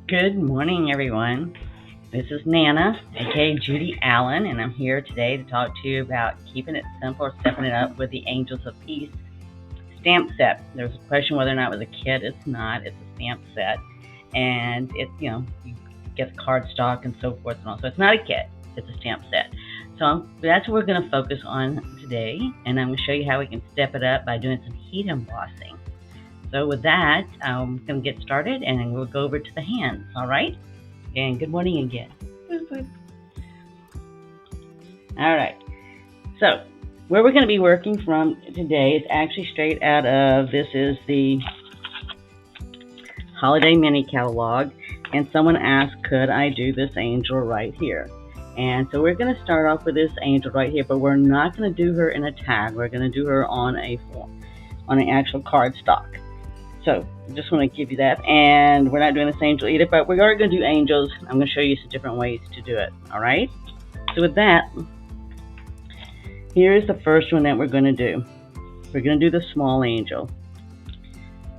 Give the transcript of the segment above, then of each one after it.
Good morning, everyone. This is Nana, aka Judy Allen, and I'm here today to talk to you about keeping it simple or stepping it up with the Angels of Peace stamp set. There was a question whether or not it was a kit. It's not. It's a stamp set, and you get cardstock and so forth and all. So it's not a kit. It's a stamp set. So that's what we're going to focus on today, and I'm going to show you how we can step it up by doing some heat embossing. So with that, I'm going to get started, and then we'll go over to the hands, all right? And good morning again. All right. So where we're going to be working from today is actually straight out of, this is the Holiday Mini Catalog, and someone asked, could I do this angel right here? And so we're going to start off with this angel right here, but we're not going to do her in a tag. We're going to do her on an actual cardstock. So just want to give you that, and we're not doing this angel either, but we are going to do angels. I'm going to show you some different ways to do it, all right? So with that, here's the first one that we're going to do. We're going to do the small angel,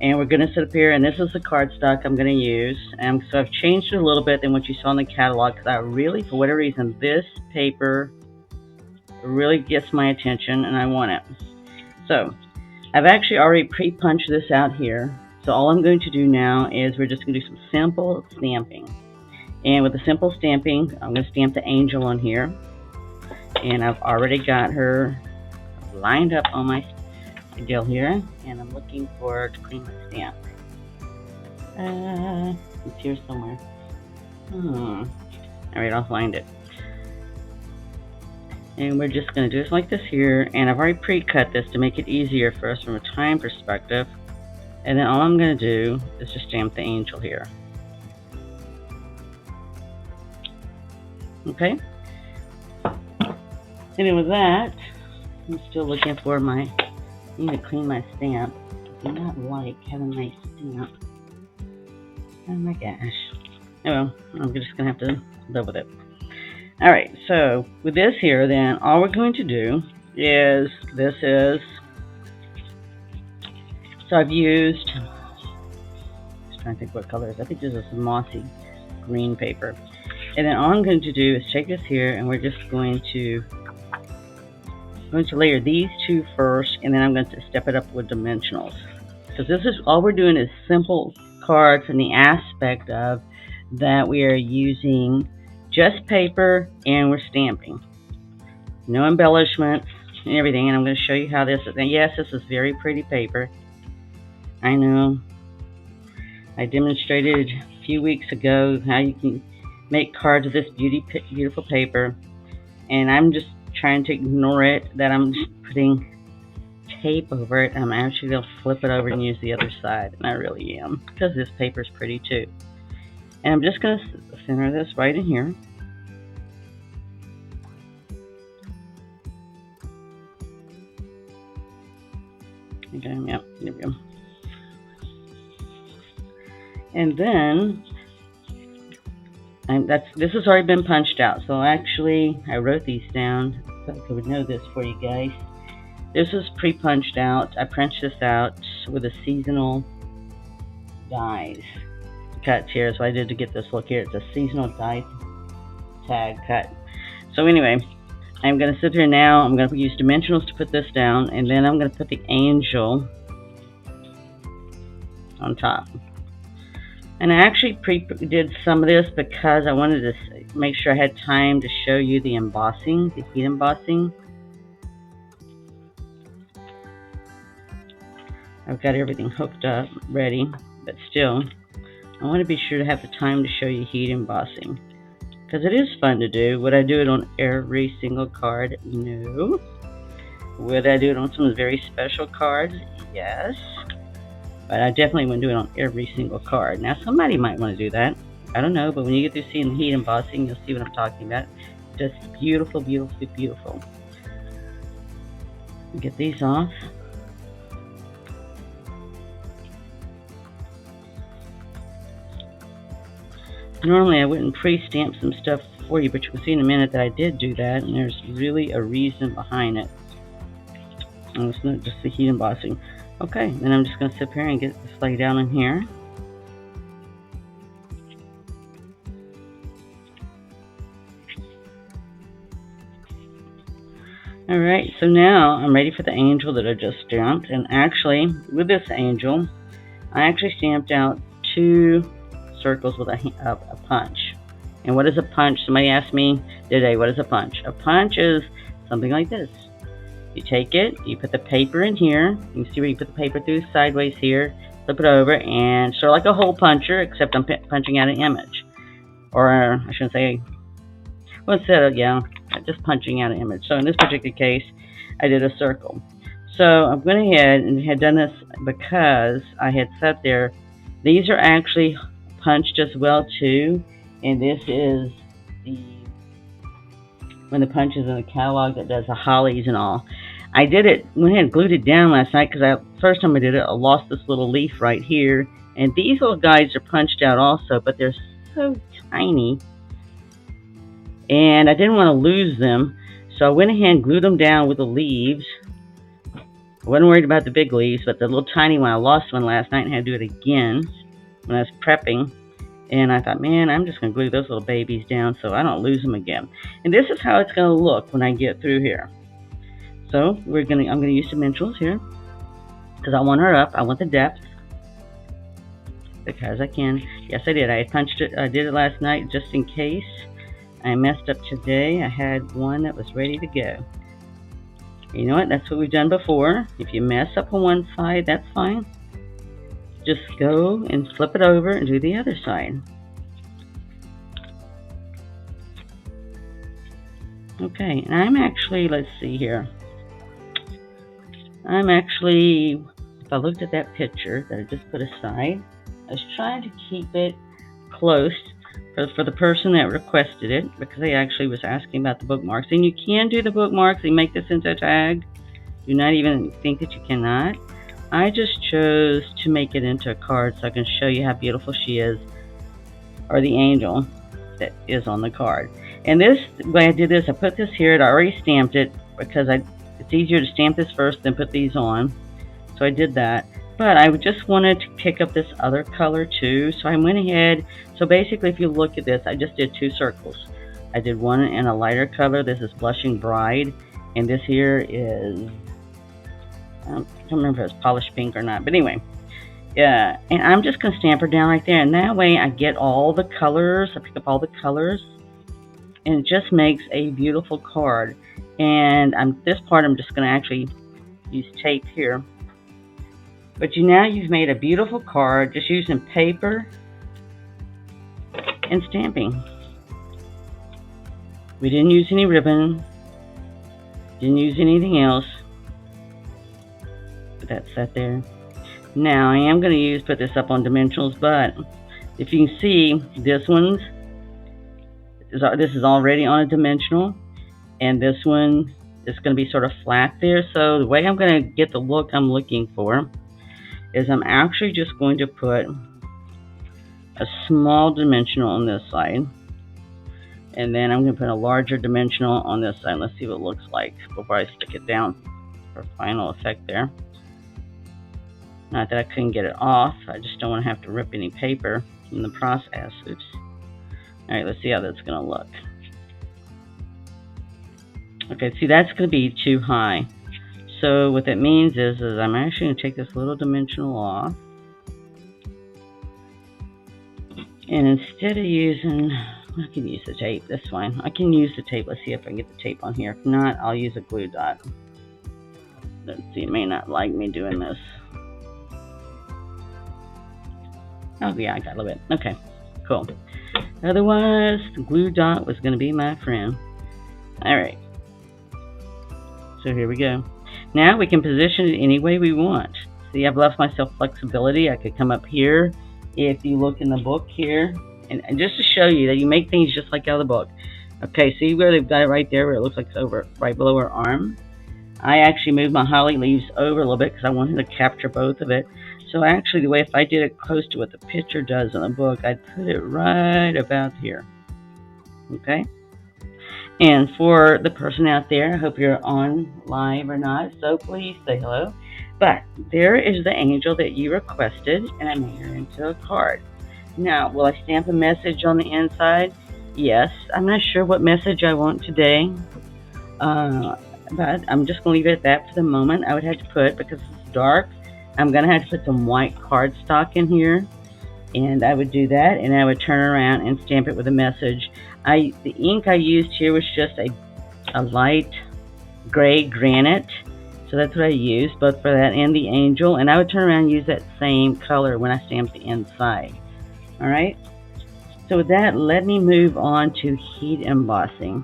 and we're going to sit up here, and this is the cardstock I'm going to use. And so I've changed it a little bit than what you saw in the catalog, because I really, for whatever reason, this paper really gets my attention, and I want it. So I've actually already pre-punched this out here. So all I'm going to do now is we're just going to do some simple stamping. And with the simple stamping, I'm going to stamp the angel on here. And I've already got her lined up on my deal here. And I'm looking for to clean my stamp. It's here somewhere. Alright, I'll find it. And we're just going to do this like this here, and I've already pre-cut this to make it easier for us from a time perspective. And then all I'm going to do is just stamp the angel here. Okay? And then with that, I'm still looking for I need to clean my stamp. I do not like having my stamp. Oh my gosh. Oh well, I'm just going to have to live with it. Alright, so with this here, then, all we're going to do is, so I've used, just trying to think what color it is. I think this is mossy green paper. And then all I'm going to do is take this here, and we're just going to layer these two first, and then I'm going to step it up with dimensionals. Because this is, all we're doing is simple cards from the aspect of that we are using just paper, and we're stamping. No embellishments and everything, and I'm going to show you how this is. And yes, this is very pretty paper. I know. I demonstrated a few weeks ago how you can make cards with this beautiful paper, and I'm just trying to ignore it, that I'm just putting tape over it. I'm actually going to flip it over and use the other side, and I really am, because this paper is pretty too. And I'm just going to center this right in here. Okay, yep, there we go. And then, this has already been punched out. So actually, I wrote these down so I would know this for you guys. This is pre-punched out. I punched this out with a seasonal dies cuts here, so I did to get this look here. It's a seasonal die tag cut. So anyway, I'm going to sit here now. I'm going to use dimensionals to put this down, and then I'm going to put the angel on top. And I actually did some of this because I wanted to make sure I had time to show you the embossing, the heat embossing. I've got everything hooked up, ready, but still, I want to be sure to have the time to show you heat embossing, because it is fun to do. Would I do it on every single card? No. Would I do it on some very special cards? Yes. But I definitely wouldn't do it on every single card. Now, somebody might want to do that. I don't know, but when you get through seeing the heat embossing, you'll see what I'm talking about. Just beautiful, beautiful, beautiful. Get these off. Normally I wouldn't pre-stamp some stuff for you, but you can see in a minute that I did do that, and there's really a reason behind it. And it's not just the heat embossing. Okay, then I'm just going to sit here and get this laid down in here. Alright, so now I'm ready for the angel that I just stamped. And actually, with this angel, I actually stamped out 2 circles with a punch. And what is a punch? Somebody asked me today, what is a punch? A punch is something like this. You take it, you put the paper in here. You can see where you put the paper through sideways here. Flip it over, and sort of like a hole puncher, except I'm punching out an image. Or I shouldn't say, well, instead of, just punching out an image. So in this particular case, I did a circle. So I went ahead and had done this because I had sat there. These are actually punched as well too, and this is when the punch is in the catalog that does the hollies and all. I did it, went ahead and glued it down last night because first time I did it, I lost this little leaf right here, and these little guys are punched out also, but they're so tiny, and I didn't want to lose them, so I went ahead and glued them down with the leaves. I wasn't worried about the big leaves, but the little tiny one, I lost one last night and had to do it again when I was prepping. And I thought, man, I'm just going to glue those little babies down so I don't lose them again. And this is how it's going to look when I get through here. So I'm going to use dimensionals here because I want her up. I want the depth because I can. Yes, I did. I punched it. I did it last night just in case I messed up today. I had one that was ready to go. You know what? That's what we've done before. If you mess up on one side, that's fine. Just go and flip it over and do the other side. Okay, and I'm actually, let's see here. If I looked at that picture that I just put aside, I was trying to keep it close for the person that requested it, because they actually was asking about the bookmarks. And you can do the bookmarks and make this into a tag. Do not even think that you cannot. I just chose to make it into a card so I can show you how beautiful she is, or the angel that is on the card. And this way I did this, I put this here, I already stamped it because it's easier to stamp this first than put these on. So I did that. But I just wanted to pick up this other color too, so I went ahead. So basically, if you look at this, I just did 2 circles. I did one in a lighter color. This is Blushing Bride, and this here is, I don't remember if it's polished pink or not, but anyway. Yeah, and I'm just going to stamp her down right there, and that way I get all the colors. I pick up all the colors, and it just makes a beautiful card. And this part I'm just going to actually use tape here. But now you've made a beautiful card just using paper and stamping. We didn't use any ribbon, didn't use anything else. Put that set there. Now I am going to put this up on dimensionals, but if you can see, this is already on a dimensional, and this one is going to be sort of flat there. So the way I'm going to get the look I'm looking for is I'm actually just going to put a small dimensional on this side, and then I'm going to put a larger dimensional on this side. Let's see what it looks like before I stick it down for final effect there. Not that I couldn't get it off, I just don't want to have to rip any paper in the process. Oops. Alright, let's see how that's going to look. Okay, see, that's going to be too high. So what that means is I'm actually going to take this little dimensional off. And instead of using, I can use the tape, that's fine. I can use the tape. Let's see if I can get the tape on here. If not, I'll use a glue dot. Let's see, it may not like me doing this. Oh yeah, I got a little bit. Okay, cool. Otherwise, the glue dot was going to be my friend. Alright. So here we go. Now we can position it any way we want. See, I've left myself flexibility. I could come up here if you look in the book here. And just to show you that you make things just like out of the book. Okay, see where they've got it right there where it looks like it's over right below her arm? I actually moved my holly leaves over a little bit because I wanted to capture both of it. So actually, the way if I did it close to what the picture does in the book, I'd put it right about here. Okay? And for the person out there, I hope you're on live or not, so please say hello. But there is the angel that you requested, and I made her into a card. Now, will I stamp a message on the inside? Yes. I'm not sure what message I want today. but I'm just going to leave it at that for the moment. I would have to put, because it's dark, I'm going to have to put some white cardstock in here, and I would do that, and I would turn around and stamp it with a message. The ink I used here was just a light gray granite, so that's what I used, both for that and the angel, and I would turn around and use that same color when I stamp the inside. Alright, so with that, let me move on to heat embossing,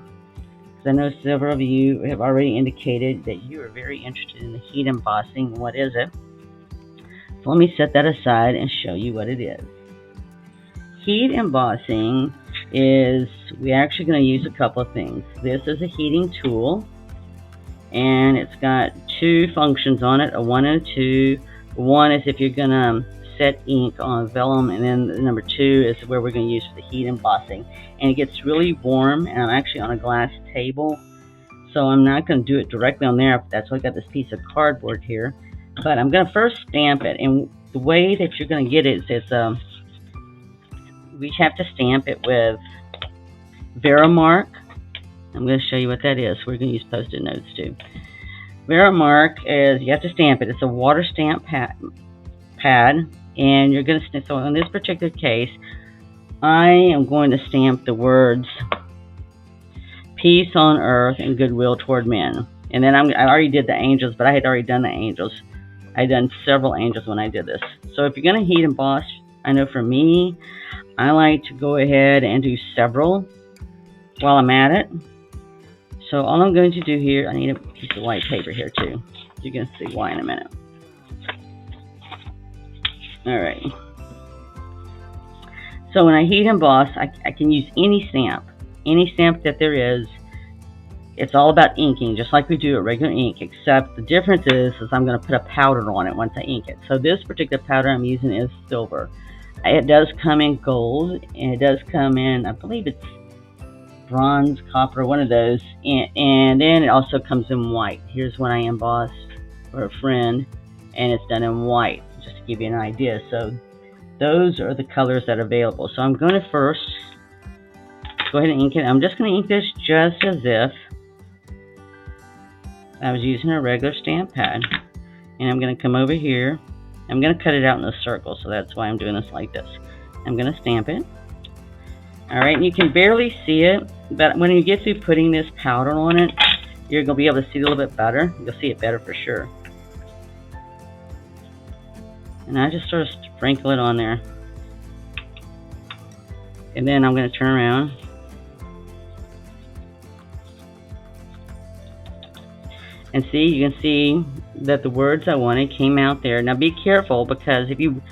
because I know several of you have already indicated that you are very interested in the heat embossing. What is it? So let me set that aside and show you what it is. Heat embossing is, we're actually going to use a couple of things. This is a heating tool, and it's got two functions on it, a 1 and a 2. One is if you're going to set ink on vellum, and then the number 2 is where we're going to use for the heat embossing. And it gets really warm, and I'm actually on a glass table, so I'm not going to do it directly on there. That's why I got this piece of cardboard here. But I'm going to first stamp it, and the way that you're going to get it is we have to stamp it with Verimark. I'm going to show you what that is. We're going to use Post-it notes too. Verimark is, you have to stamp it. It's a water stamp pad, and you're going to, so in this particular case, I am going to stamp the words peace on earth and goodwill toward men. And then I already did the angels, but I had already done the angels. I had done several angels when I did this. So if you're going to heat emboss, I know for me, I like to go ahead and do several while I'm at it. So all I'm going to do here, I need a piece of white paper here too. You're going to see why in a minute. Alright. So when I heat emboss, I can use any stamp that there is. It's all about inking, just like we do a regular ink, except the difference is I'm going to put a powder on it once I ink it. So this particular powder I'm using is silver. It does come in gold, and it does come in, I believe it's bronze, copper, one of those, and then it also comes in white. Here's one I embossed for a friend, and it's done in white, just to give you an idea. So those are the colors that are available. So I'm going to first go ahead and ink it. I'm just going to ink this just as if I was using a regular stamp pad, and I'm going to come over here. I'm going to cut it out in a circle, so that's why I'm doing this like this. I'm going to stamp it. Alright, and you can barely see it, but when you get through putting this powder on it, you're going to be able to see it a little bit better. You'll see it better for sure. And I just sort of sprinkle it on there. And then I'm going to turn around. And see, you can see that the words I wanted came out there. Now be careful, because if you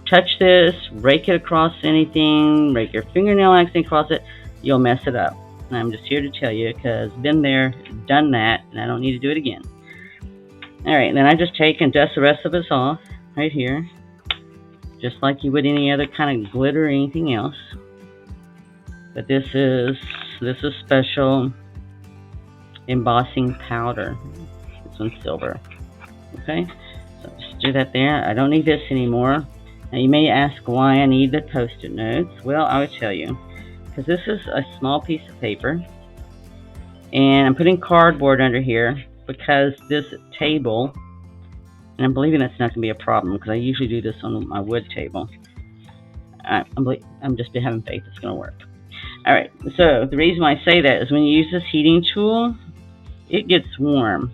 touch this, rake it across anything, rake your fingernail accent across it, you'll mess it up. And I'm just here to tell you, because been there, done that, and I don't need to do it again. Alright, then I just take and dust the rest of this off right here, just like you would any other kind of glitter or anything else. But this is special embossing powder. This one's silver. Okay, so just do that there. I don't need this anymore. Now you may ask why I need the Post-it notes. Well, I will tell you. Because this is a small piece of paper, and I'm putting cardboard under here because this table, and I'm believing that's not going to be a problem, because I usually do this on my wood table. I'm just having faith it's going to work. Alright, so the reason why I say that is when you use this heating tool, it gets warm.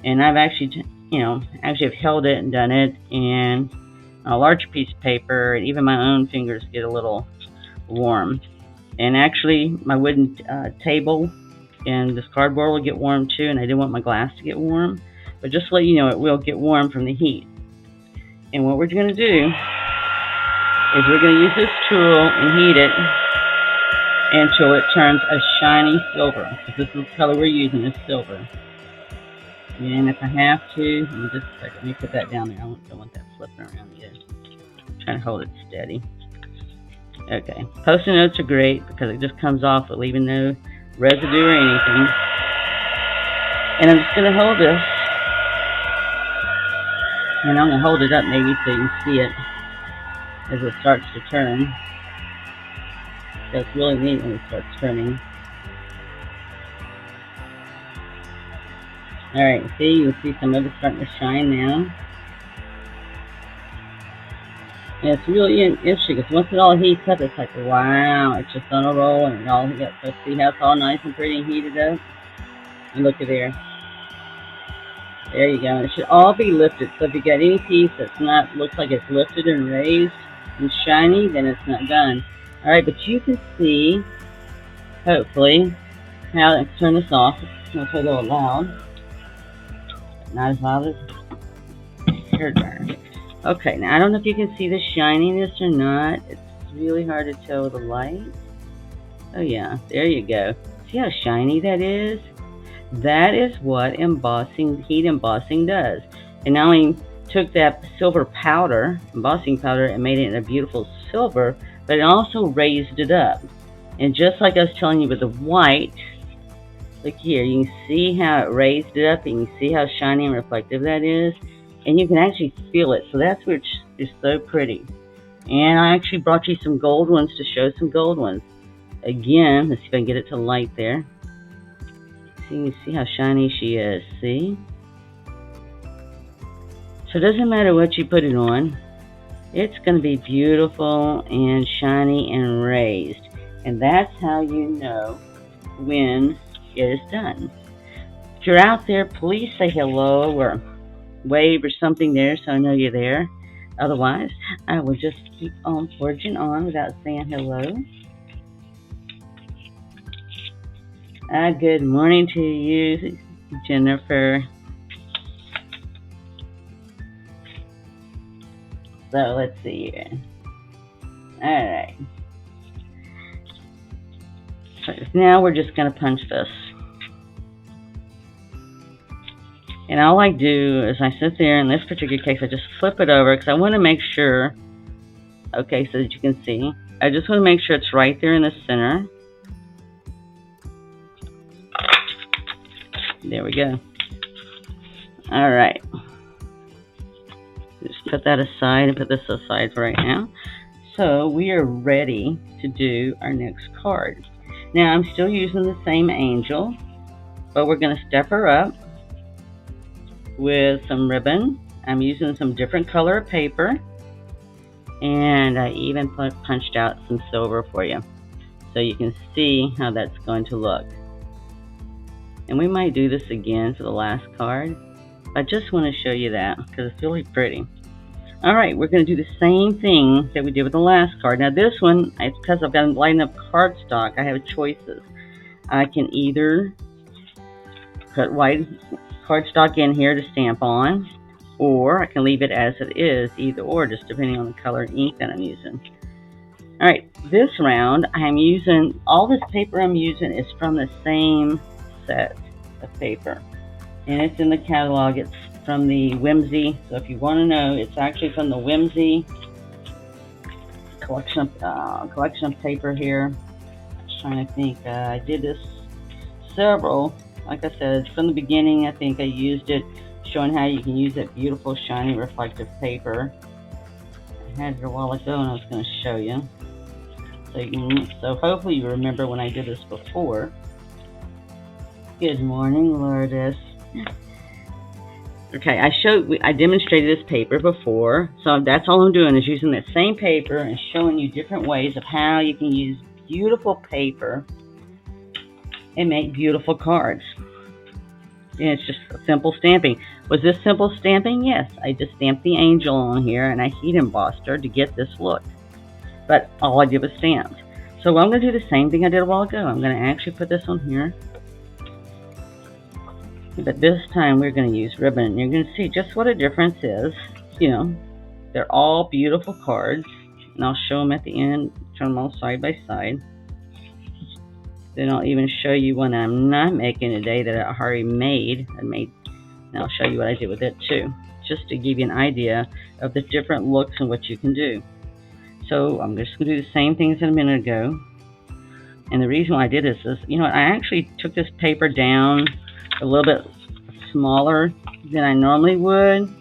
And I've actually, have held it and done it, and a larger piece of paper, and even my own fingers get a little warm. And actually, my wooden table and this cardboard will get warm too, and I didn't want my glass to get warm. But just to let you know, it will get warm from the heat. And what we're going to do is we're going to use this tool and heat it until it turns a shiny silver. Because this is the color we're using, is silver. And if I have to, let me put that down there. I don't want that flipping around yet. I'm trying to hold it steady. Okay, Post-it notes are great because it just comes off with leaving no residue or anything. And I'm just going to hold this. And I'm going to hold it up maybe so you can see it as it starts to turn. It's really neat when it starts turning. Alright, see, you can see some of it starting to shine now. And it's really interesting because once it all heats up, it's like, wow, it's just on a roll and it all gets, so see how it's all nice and pretty and heated up? And look at there. There you go. It should all be lifted. So if you got any piece that's not, looks like it's lifted and raised and shiny, then it's not done. Alright, but you can see, hopefully, how, let's turn this off. It's going to play a little loud. Not as loud as hair dryer. Okay, now I don't know if you can see the shininess or not. It's really hard to tell with the light. Oh yeah, there you go. See how shiny that is? That is what embossing, heat embossing does. And not only took that silver powder, embossing powder, and made it in a beautiful silver, but it also raised it up. And just like I was telling you with the white, look here, you can see how it raised it up, and you can see how shiny and reflective that is. And you can actually feel it, so that's which is so pretty. And I actually brought you some gold ones to show some gold ones. Again, let's see if I can get it to light there. So you can see how shiny she is, see? So it doesn't matter what you put it on, it's going to be beautiful and shiny and raised. And that's how you know when it is done. If you're out there, please say hello or wave or something there so I know you're there. Otherwise, I will just keep on forging on without saying hello. Good morning to you, Jennifer. So let's see here. Alright. So now we're just going to punch this. And all I do is I sit there, in this particular case, I just flip it over because I want to make sure, okay, so that you can see. I just want to make sure it's right there in the center. There we go. Alright. Just put that aside and put this aside for right now. So we are ready to do our next card. Now I'm still using the same angel, but we're going to step her up with some ribbon. I'm using some different color of paper, and I even punched out some silver for you so you can see how that's going to look. And we might do this again for the last card. I just want to show you that because it's really pretty. Alright, we're going to do the same thing that we did with the last card. Now this one, it's because I've got lined up cardstock, I have choices. I can either put white cardstock in here to stamp on, or I can leave it as it is, either or, just depending on the color ink that I'm using. Alright, this round I'm using, all this paper I'm using is from the same set of paper, and it's in the catalog. It's from the Whimsy, so if you want to know, it's actually from the Whimsy collection of paper here. I was trying to think, I did this several. Like I said, from the beginning, I think I used it, showing how you can use that beautiful, shiny, reflective paper. I had it a while ago, and I was going to show you. So hopefully you remember when I did this before. Good morning, Lourdes. Okay, I demonstrated this paper before, so that's all I'm doing is using that same paper and showing you different ways of how you can use beautiful paper and make beautiful cards. And it's just simple stamping. Was this simple stamping? Yes, I just stamped the angel on here and I heat embossed her to get this look. But all I did was stamp. So I'm going to do the same thing I did a while ago. I'm going to actually put this on here. But this time we're going to use ribbon. You're going to see just what a difference is. You know, they're all beautiful cards. And I'll show them at the end, turn them all side by side. Then I'll even show you one I'm not making today that I already made. And I'll show you what I did with it too, just to give you an idea of the different looks and what you can do. So I'm just going to do the same things as a minute ago. And the reason why I did this is, you know, I actually took this paper down a little bit smaller than I normally would,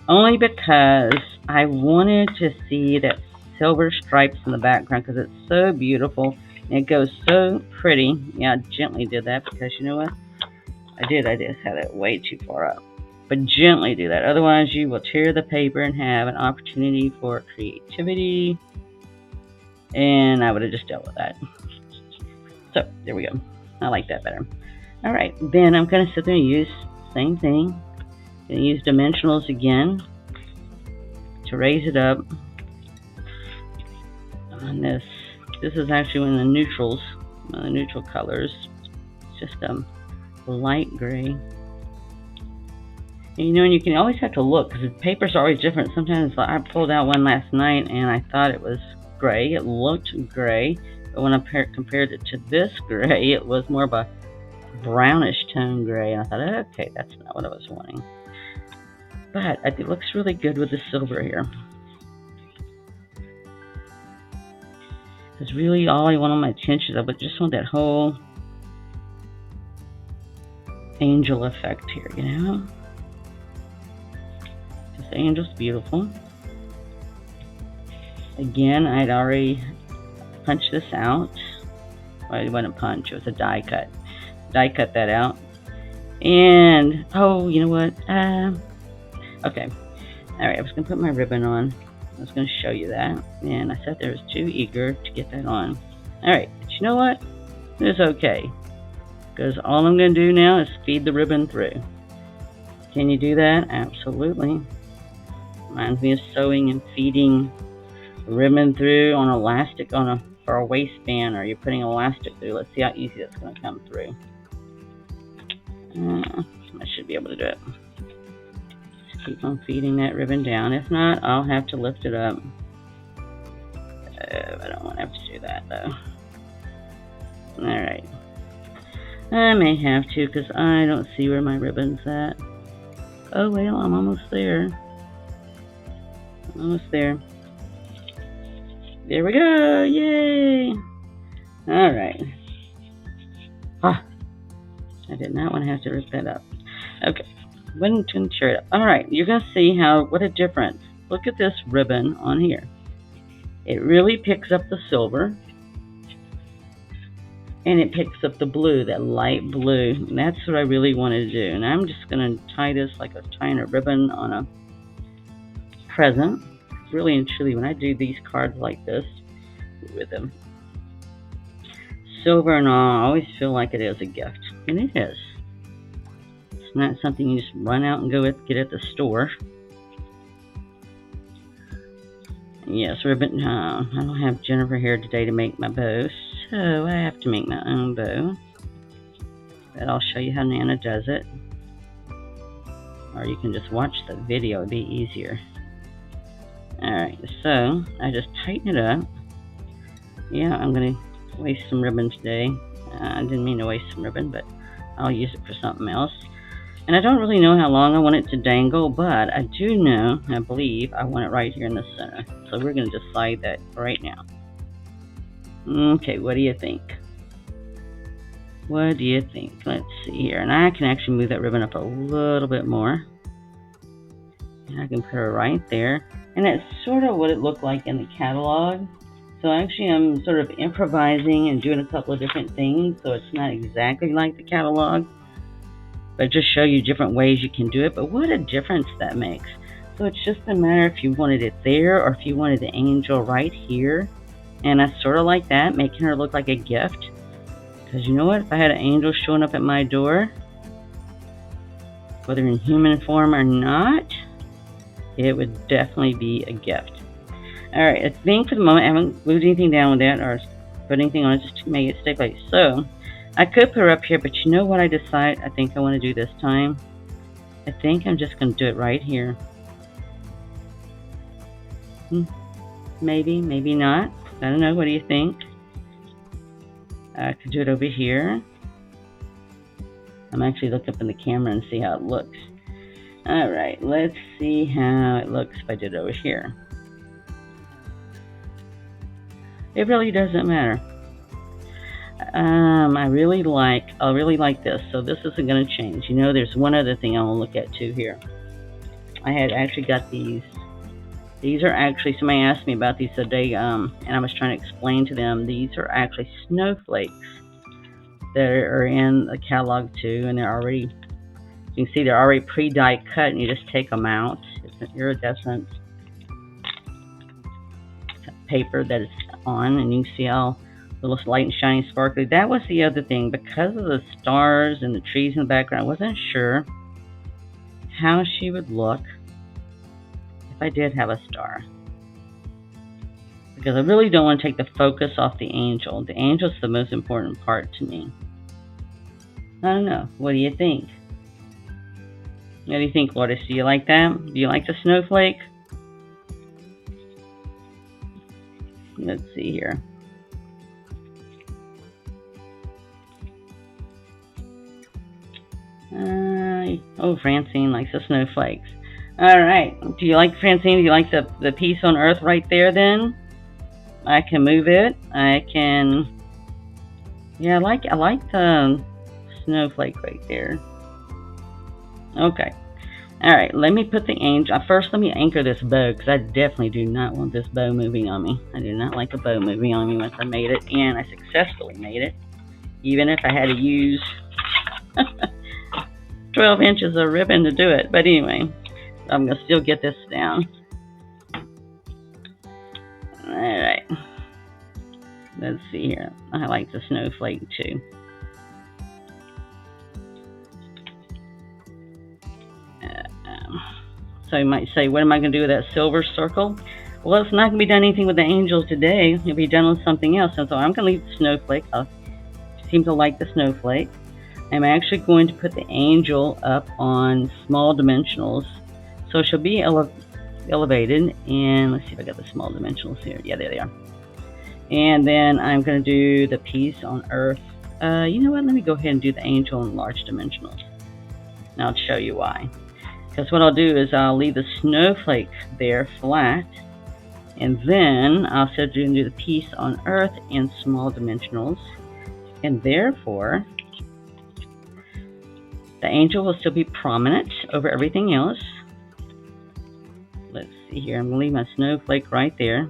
only because I wanted to see that silver stripes in the background because it's so beautiful and it goes so pretty. Yeah, I gently did that because you know what? I just had it way too far up. But gently do that, otherwise you will tear the paper and have an opportunity for creativity. And I would have just dealt with that. So there we go. I like that better. All right, then I'm going to sit there and use the same thing. I'm going to use dimensionals again to raise it up on this. This is actually one of the neutrals, one of the neutral colors. It's just a light gray. And, and you can always have to look because the papers are always different. Sometimes I pulled out one last night and I thought it was gray. It looked gray, but when I compared it to this gray, it was more of a brownish tone gray. And I thought, okay, that's not what I was wanting. But it looks really good with the silver here. Because really all I want on my tinges, I just want that whole angel effect here, This angel's beautiful. Again, I'd already punched this out. Well, it wasn't a punch, it was a die cut. Die cut that out. And, oh, you know what? Okay. Alright, I was going to put my ribbon on. I was going to show you that. And I sat there, was too eager to get that on. Alright, but you know what? It's okay. Because all I'm going to do now is feed the ribbon through. Can you do that? Absolutely. Reminds me of sewing and feeding ribbon through on elastic for a waistband, or you're putting elastic through. Let's see how easy that's going to come through. I should be able to do it. Just keep on feeding that ribbon down. If not, I'll have to lift it up. I don't want to have to do that though. Alright. I may have to because I don't see where my ribbon's at. Oh well, I'm almost there. Almost there. There we go! Yay! Alright. I did not want to have to rip that up. Okay. Wouldn't tear it up. Alright, you're going to see what a difference. Look at this ribbon on here. It really picks up the silver. And it picks up the blue, that light blue. And that's what I really wanted to do. And I'm just going to tie this like I was tying a ribbon on a present. Really and truly, when I do these cards like this, with them silver and all, I always feel like it is a gift. And it is. It's not something you just run out and get at the store. Yes, ribbon. I don't have Jennifer here today to make my bow, so I have to make my own bow. But I'll show you how Nana does it. Or you can just watch the video, it'd be easier. Alright, so I just tighten it up. Yeah, I'm going to waste some ribbon today. I didn't mean to waste some ribbon, but I'll use it for something else. And I don't really know how long I want it to dangle, but I do know, I believe, I want it right here in the center. So we're going to decide that right now. Okay, what do you think? What do you think? Let's see here. And I can actually move that ribbon up a little bit more. And I can put her right there. And that's sort of what it looked like in the catalog. So actually I'm sort of improvising and doing a couple of different things. So it's not exactly like the catalog. But just show you different ways you can do it. But what a difference that makes. So it's just a matter if you wanted it there or if you wanted the angel right here. And I sort of like that, making her look like a gift. Because you know what? If I had an angel showing up at my door, whether in human form or not, it would definitely be a gift. Alright, I think for the moment I haven't glued anything down with that or put anything on it just to make it stay placed. So, I could put her up here, but you know what I think I want to do this time? I think I'm just going to do it right here. Maybe, maybe not. I don't know, what do you think? I could do it over here. I'm actually looking up in the camera and see how it looks. Alright, let's see how it looks if I did it over here. It really doesn't matter. I really like this, so this isn't going to change. You know, there's one other thing I want to look at too here. I had actually got these. These are actually, somebody asked me about these today, and I was trying to explain to them, these are actually snowflakes. that are in the catalog too, and they're already, you can see they're already pre-die cut, and you just take them out. It's an iridescent paper that it's on, and you can see how little light and shiny sparkly. That was the other thing, because of the stars and the trees in the background, I wasn't sure how she would look if I did have a star, because I really don't want to take the focus off the angel. The angel's the most important part to me. I don't know. What do you think? What do you think, Lourdes? Do you like that? Do you like the snowflake? Let's see here. Oh, Francine likes the snowflakes. All right. Do you like, Francine? Do you like the piece on Earth right there? Then I can move it. I can. Yeah, I like the snowflake right there. Okay. All right. Let me put the angel. First, let me anchor this bow, because I definitely do not want this bow moving on me. I do not like a bow moving on me once I made it, and I successfully made it, even if I had to use 12 inches of ribbon to do it. But anyway, I'm going to still get this down. Alright. Let's see here. I like the snowflake too. So you might say, what am I going to do with that silver circle? Well, it's not going to be done anything with the angels today. It'll be done with something else. And so I'm going to leave the snowflake. I seem to like the snowflake. I'm actually going to put the angel up on small dimensionals, so she'll be elevated. And let's see if I got the small dimensionals here. Yeah, there they are. And then I'm going to do the piece on Earth. You know what? Let me go ahead and do the angel in large dimensionals. And I'll show you why. Because what I'll do is I'll leave the snowflake there flat, and then I'll start to do the piece on Earth in small dimensionals, and therefore the angel will still be prominent over everything else. Let's see here. I'm going to leave my snowflake right there.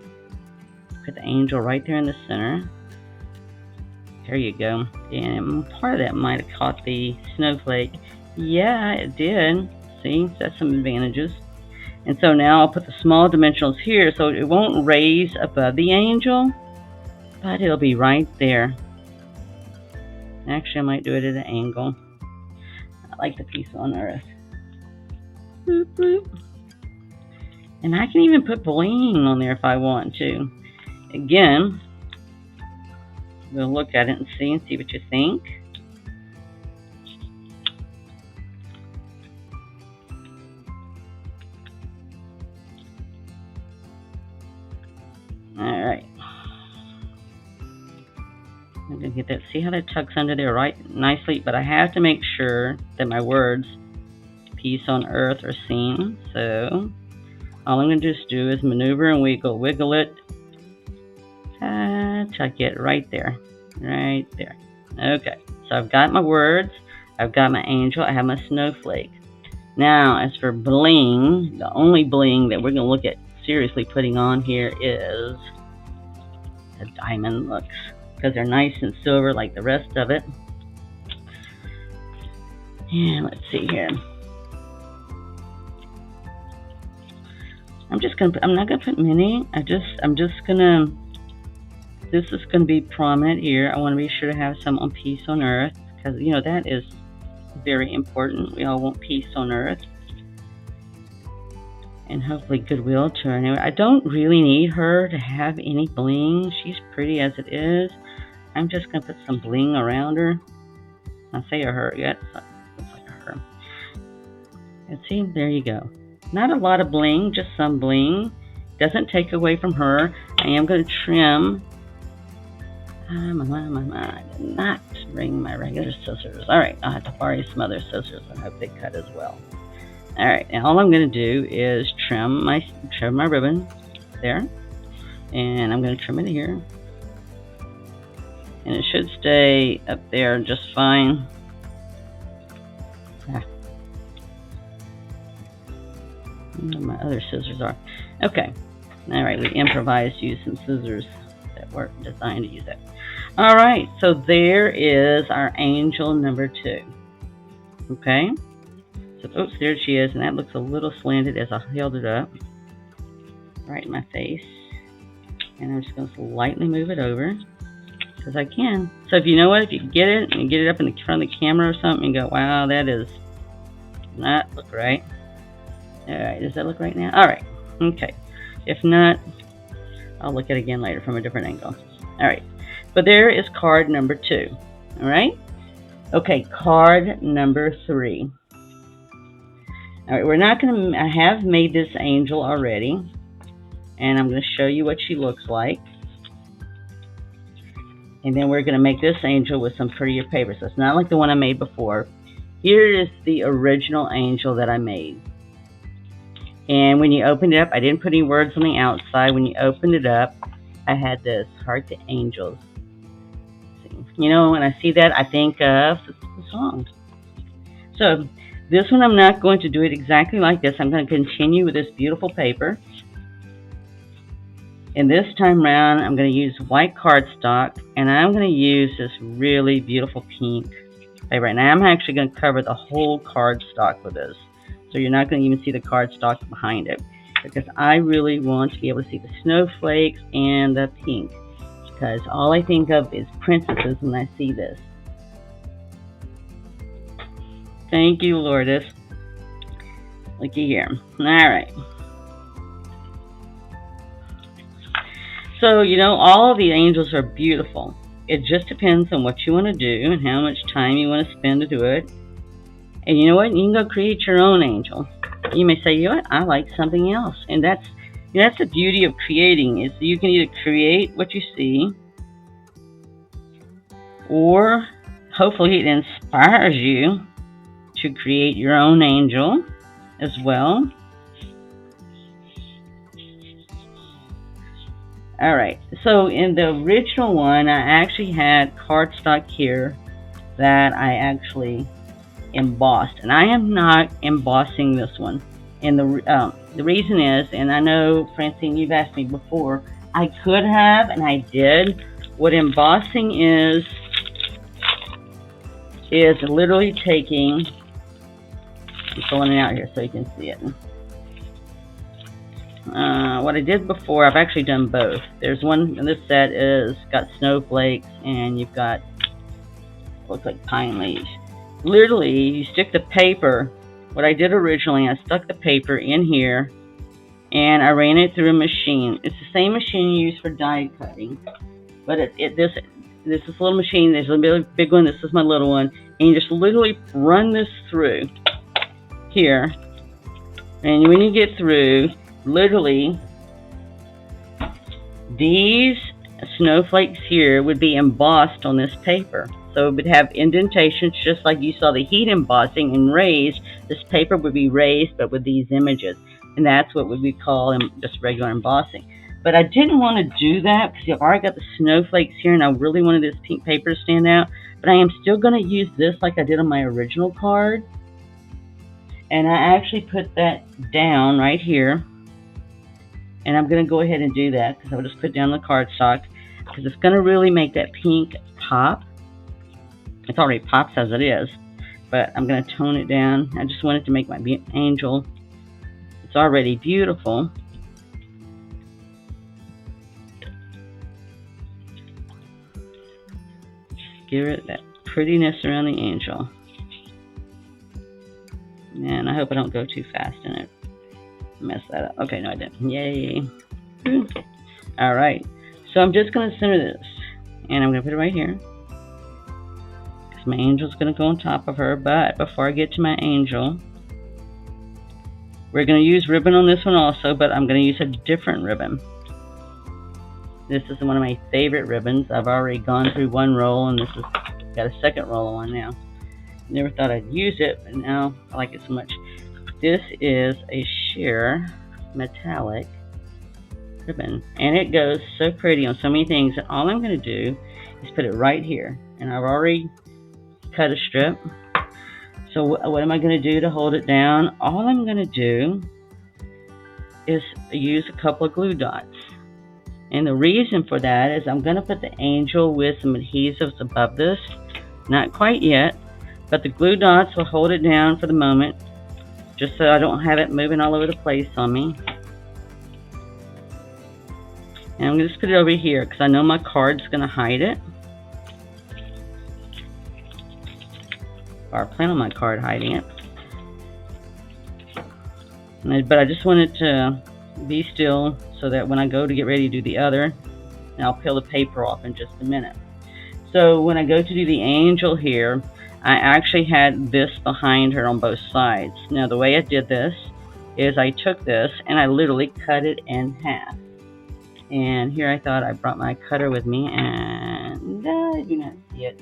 Put the angel right there in the center. There you go. And part of that might have caught the snowflake. Yeah, it did. See, that's some advantages. And so now I'll put the small dimensionals here, so it won't raise above the angel, but it'll be right there. Actually, I might do it at an angle. I like the piece on Earth. Boop, boop. And I can even put bling on there if I want to. Again, we'll look at it and see what you think. Alright. I'm going to get that. See how that tucks under there right nicely? But I have to make sure that my words, piece on Earth, are seen. So all I'm going to just do is maneuver and wiggle it. Tuck it right there. Right there. Okay. So I've got my words. I've got my angel. I have my snowflake. Now, as for bling, the only bling that we're going to look at seriously putting on here is the diamond looks, because they're nice and silver like the rest of it. And let's see here. I'm not gonna put many. I'm just gonna, this is gonna be prominent here. I want to be sure to have some on peace on Earth, because you know that is very important. We all want peace on Earth. And hopefully goodwill to her. Anyway, I don't really need her to have any bling. She's pretty as it is. I'm just going to put some bling around her. I say a her. Yeah, it looks like a her. And see, there you go. Not a lot of bling, just some bling. Doesn't take away from her. I am going to trim. I did not bring my regular scissors. Alright, I'll have to borrow some other scissors and hope they cut as well. Alright, and all I'm going to do is trim my ribbon there, and I'm going to trim it here, and it should stay up there just fine. Where my other scissors are. Okay, alright, we improvised, used some scissors that weren't designed to use that. All right, so there is our angel number 2. Okay, so oops, there she is, and that looks a little slanted as I held it up right in my face. And I'm just going to slightly move it over because I can. So if you know what, if you get it and get it up in the front of the camera or something, and go, wow, that is not look right. All right, does that look right now? All right, okay. If not, I'll look at it again later from a different angle. All right, but there is card number 2. All right. Okay, card number 3. All right, we're not going to. I have made this angel already, and I'm going to show you what she looks like. And then we're going to make this angel with some prettier paper. So it's not like the one I made before. Here is the original angel that I made. And when you opened it up, I didn't put any words on the outside. When you opened it up, I had this Heart to Angels. You know, when I see that, I think of the song. So this one, I'm not going to do it exactly like this. I'm going to continue with this beautiful paper. And this time around, I'm going to use white cardstock, and I'm going to use this really beautiful pink paper. And I'm actually going to cover the whole cardstock with this. So you're not going to even see the cardstock behind it, because I really want to be able to see the snowflakes and the pink, because all I think of is princesses when I see this. Thank you, Lourdes. Looky here. All right. So, you know, all of the angels are beautiful. It just depends on what you want to do and how much time you want to spend to do it. And you know what? You can go create your own angel. You may say, you know what? I like something else. And that's the beauty of creating, is you can either create what you see, or hopefully it inspires you to create your own angel as well. All right, so in the original one, I actually had cardstock here that I actually embossed, and I am not embossing this one. And the reason is, and I know, Francine, you've asked me before, I could have, and I did. What embossing is literally taking, I'm pulling it out here so you can see it. What I did before, I've actually done both. There's one in this set is got snowflakes, and you've got, looks like pine leaves. Literally, you stick the paper. What I did originally, I stuck the paper in here, and I ran it through a machine. It's the same machine you use for die cutting, but this is a little machine. There's a really big one. This is my little one, and you just literally run this through here, and when you get through, literally, these snowflakes here would be embossed on this paper. So it would have indentations, just like you saw the heat embossing and raised. This paper would be raised, but with these images. And that's what we call just regular embossing. But I didn't want to do that because I've already got the snowflakes here, and I really wanted this pink paper to stand out. But I am still going to use this like I did on my original card. And I actually put that down right here. And I'm going to go ahead and do that because I'll just put down the cardstock, because it's going to really make that pink pop. It already pops as it is, but I'm going to tone it down. I just wanted to make my angel. It's already beautiful. Just give it that prettiness around the angel. And I hope I don't go too fast in it. Mess that up. Okay, no, I didn't. Yay. All right. So I'm just going to center this, and I'm going to put it right here. My angel's going to go on top of her, but before I get to my angel, we're going to use ribbon on this one also, but I'm going to use a different ribbon. This is one of my favorite ribbons. I've already gone through one roll, and this has got a second roll on now. Never thought I'd use it, but now I like it so much. This is a sheer metallic ribbon, and it goes so pretty on so many things, and all I'm going to do is put it right here, and I've already cut a strip. So what am I going to do to hold it down? All I'm going to do is use a couple of glue dots. And the reason for that is I'm going to put the angel with some adhesives above this. Not quite yet, but the glue dots will hold it down for the moment, just so I don't have it moving all over the place on me. And I'm going to just put it over here because I know my card's going to hide it. Or I plan on my card hiding it. But I just want it to be still so that when I go to get ready to do the other, and I'll peel the paper off in just a minute. So when I go to do the angel here, I actually had this behind her on both sides. Now the way I did this is I took this and I literally cut it in half. And here I thought I brought my cutter with me, and I do not see it.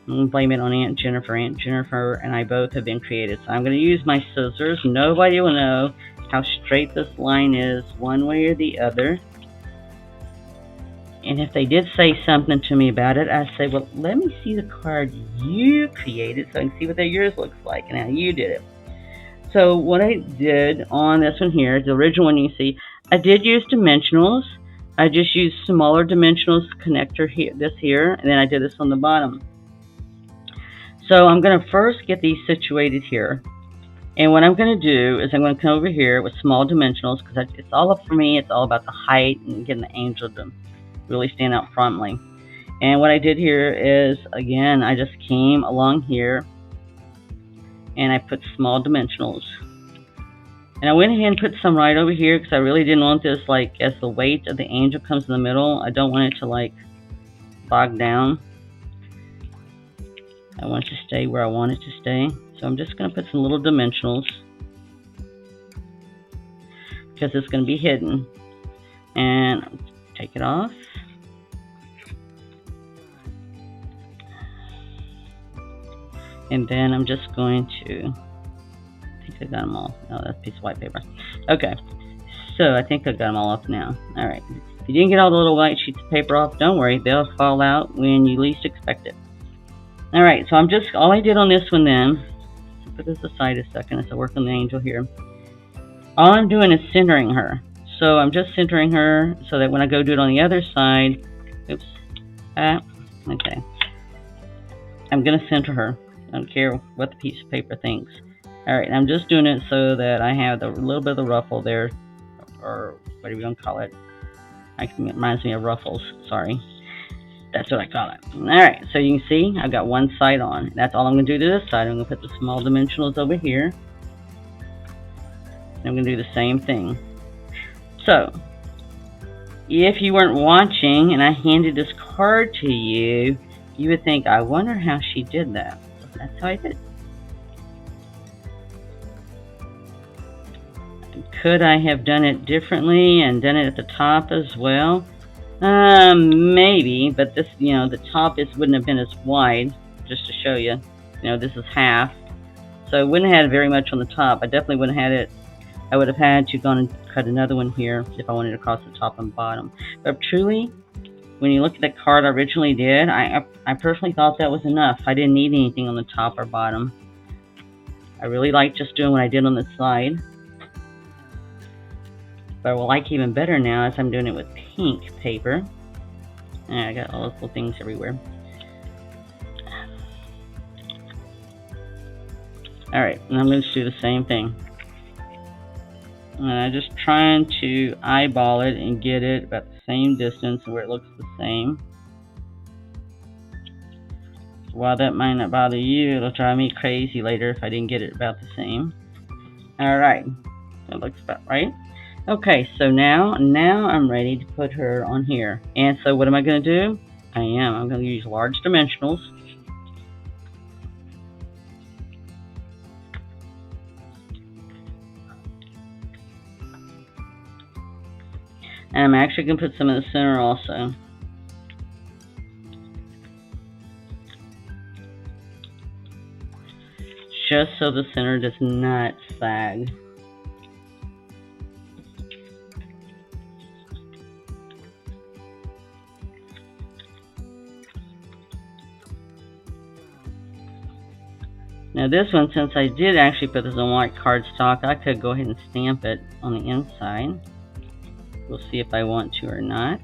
I'm going to blame it on Aunt Jennifer. Aunt Jennifer and I both have been creative. So I'm going to use my scissors. Nobody will know how straight this line is one way or the other. And if they did say something to me about it, I'd say, well, let me see the card you created so I can see what yours looks like and how you did it. So what I did on this one here, the original one you see, I did use dimensionals. I just used smaller dimensionals connector here, this here, and then I did this on the bottom. So I'm going to first get these situated here. And what I'm going to do is I'm going to come over here with small dimensionals because it's all up for me. It's all about the height and getting the angel to really stand out frontly. And what I did here is, again, I just came along here and I put small dimensionals. And I went ahead and put some right over here because I really didn't want this, like, as the weight of the angel comes in the middle, I don't want it to, like, bog down. I want it to stay where I want it to stay. So I'm just going to put some little dimensionals because it's going to be hidden. And take it off. And then I'm just going to, I think I got them all. No, that's a piece of white paper. Okay, so I think I got them all off now. All right, if you didn't get all the little white sheets of paper off, don't worry, they'll fall out when you least expect it. All right, so all I did on this one then, put this aside a second as I work on the angel here. All I'm doing is centering her. So I'm just centering her so that when I go do it on the other side, oops, okay. I'm gonna center her. I don't care what the piece of paper thinks. All right, I'm just doing it so that I have a little bit of the ruffle there, or whatever you want to call it. It reminds me of ruffles, sorry. That's what I call it. All right, so you can see I've got one side on. That's all I'm going to do to this side. I'm going to put the small dimensionals over here. I'm going to do the same thing. So, if you weren't watching and I handed this card to you, you would think, I wonder how she did that. That's how I did it. Could I have done it differently and done it at the top as well? Maybe, but this, the top wouldn't have been as wide, just to show you. This is half. So I wouldn't have had very much on the top. I definitely wouldn't have had it. I would have had to gone and cut another one here if I wanted to cross the top and bottom. But truly, when you look at the card I originally did, I personally thought that was enough. I didn't need anything on the top or bottom. I really like just doing what I did on the side. But what I like even better now is I'm doing it with pink paper. And I got all those little things everywhere. Alright, and I'm going to do the same thing. And I'm just trying to eyeball it and get it about the same distance where it looks the same. While that might not bother you, it'll drive me crazy later if I didn't get it about the same. Alright, that looks about right. Okay, so now I'm ready to put her on here. And so what am I going to do? I'm going to use large dimensionals. And I'm actually going to put some in the center also. Just so the center does not sag. Now this one, since I did actually put this on white cardstock, I could go ahead and stamp it on the inside. We'll see if I want to or not.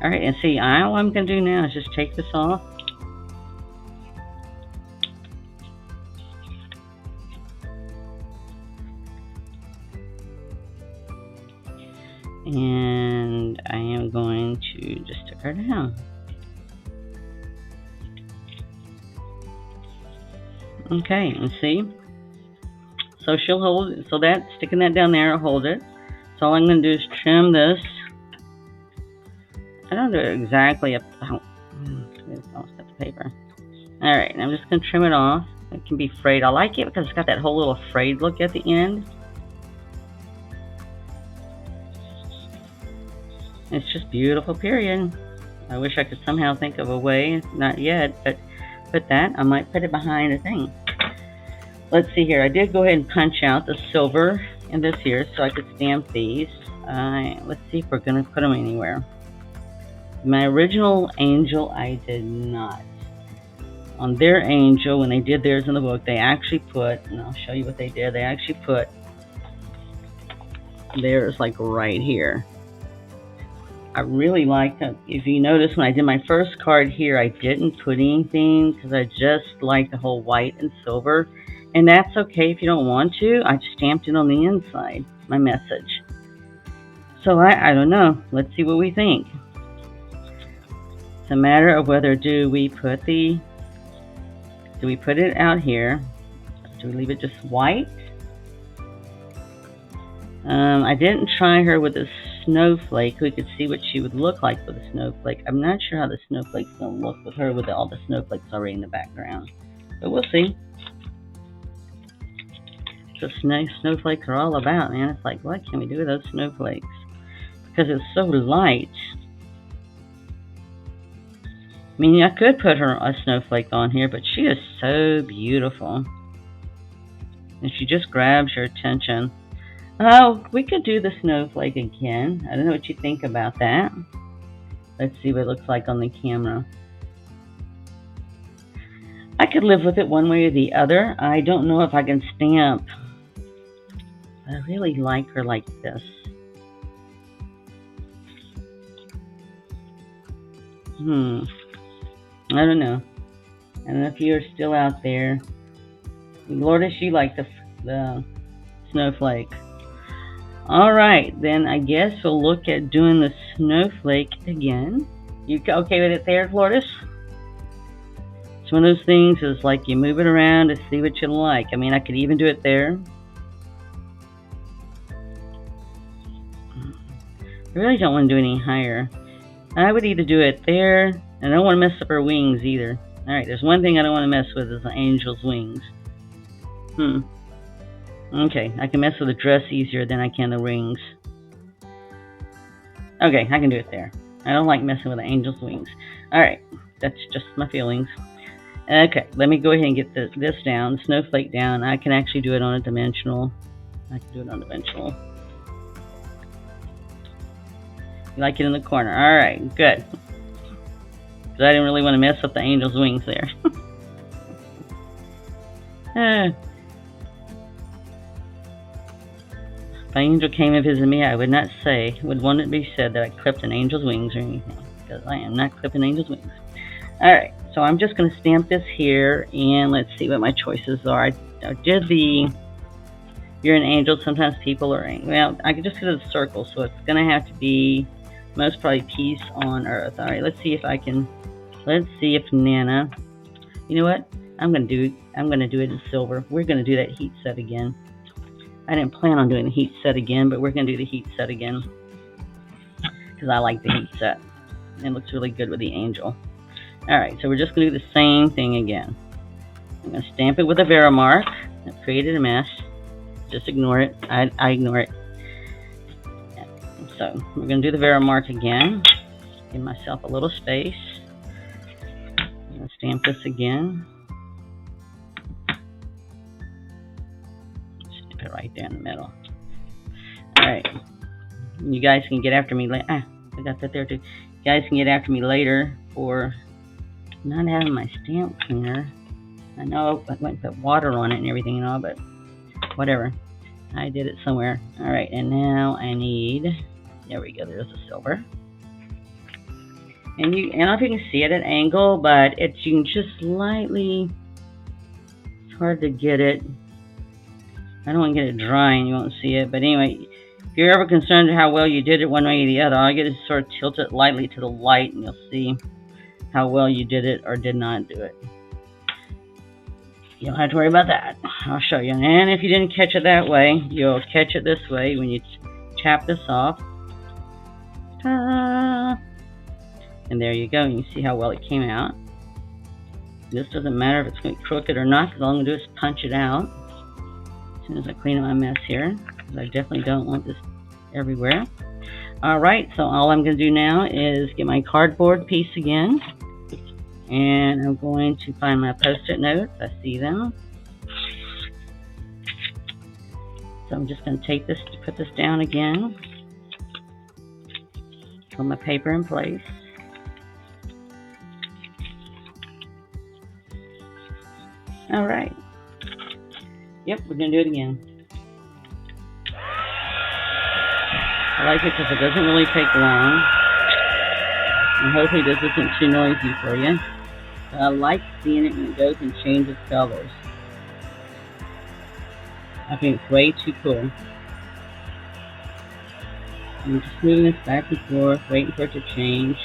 Alright, and see, all I'm going to do now is just take this off. And I am going to just stick her down. Okay, and see? So she'll hold it. So that, sticking that down there will hold it. So all I'm going to do is trim this. I don't do it exactly up. Oh, it's almost got the paper. Alright, I'm just going to trim it off. It can be frayed. I like it because it's got that whole little frayed look at the end. It's just beautiful, period. I wish I could somehow think of a way. Not yet, but put that. I might put it behind a thing. Let's see here. I did go ahead and punch out the silver in this here so I could stamp these. Let's see if we're going to put them anywhere. My original angel, I did not. On their angel, when they did theirs in the book, they actually put, and I'll show you what they did, they actually put theirs like right here. I really like them. If you notice, when I did my first card here, I didn't put anything because I just like the whole white and silver. And that's okay if you don't want to. I stamped it on the inside, my message. So I don't know. Let's see what we think. It's a matter of whether do we put it out here? Do we leave it just white? I didn't try her with a snowflake. We could see what she would look like with a snowflake. I'm not sure how the snowflake's going to look with her with all the snowflakes already in the background. But we'll see. So snowflakes are all about, man. It's like, what can we do with those snowflakes? Because it's so light. I mean, I could put her a snowflake on here, but she is so beautiful. And she just grabs your attention. Oh, we could do the snowflake again. I don't know what you think about that. Let's see what it looks like on the camera. I could live with it one way or the other. I don't know if I can stamp. I really like her like this. I don't know. I don't know if you're still out there. Lourdes, you like the snowflake. Alright, then I guess we'll look at doing the snowflake again. You okay with it there, Lourdes? It's one of those things, is like you move it around to see what you like. I mean, I could even do it there. I really don't want to do any higher. I would either do it there, and I don't want to mess up her wings either. Alright, there's one thing I don't want to mess with is the angel's wings. Okay, I can mess with the dress easier than I can the rings. Okay, I can do it there. I don't like messing with the angel's wings. Alright, that's just my feelings. Okay, let me go ahead and get this down, the snowflake down. I can actually do it on a dimensional. I can do it on dimensional. You like it in the corner. Alright, good. Because I didn't really want to mess up the angel's wings there. If an angel came and visited me, I would not say, would want it to be said that I clipped an angel's wings or anything. Because I am not clipping angel's wings. Alright, so I'm just going to stamp this here, and let's see what my choices are. I did the, you're an angel, sometimes people are, well, I could just do the circle, so it's going to have to be most probably peace on earth. Alright, let's see if I can, let's see if Nana, you know what, I'm going to do it in silver. We're going to do that heat set again. I didn't plan on doing the heat set again, but we're going to do the heat set again. Because I like the heat set. It looks really good with the angel. Alright, so we're just going to do the same thing again. I'm going to stamp it with a Verimark. I've created a mess. Just ignore it. I ignore it. So we're going to do the Verimark again. Give myself a little space. I'm going to stamp this again. Stamp it right there in the middle. Alright. You guys can get after me later. I got that there too. You guys can get after me later for not having my stamp cleaner. I know I went and put water on it and everything and all, but whatever. I did it somewhere. Alright, and now I need, There we go. There's the silver. And I don't know if you can see it at angle, but you can just slightly, it's hard to get it. I don't want to get it dry and you won't see it. But anyway, if you're ever concerned how well you did it one way or the other, all you get is sort of tilt it lightly to the light and you'll see how well you did it or did not do it. You don't have to worry about that. I'll show you. And if you didn't catch it that way, you'll catch it this way when you chap this off. Ta-da! And there you go. You can see how well it came out. This doesn't matter if it's going to be crooked or not, because all I'm going to do is punch it out as soon as I clean up my mess here, because I definitely don't want this everywhere. Alright, so all I'm going to do now is get my cardboard piece again. And I'm going to find my post-it notes. I see them. So I'm just going to take this, put this down again. Put my paper in place. All right. Yep, we're going to do it again. I like it because it doesn't really take long. And hopefully this isn't too noisy for you. I like seeing it when it goes and changes colors. I think it's way too cool. I'm just moving this back and forth, waiting for it to change.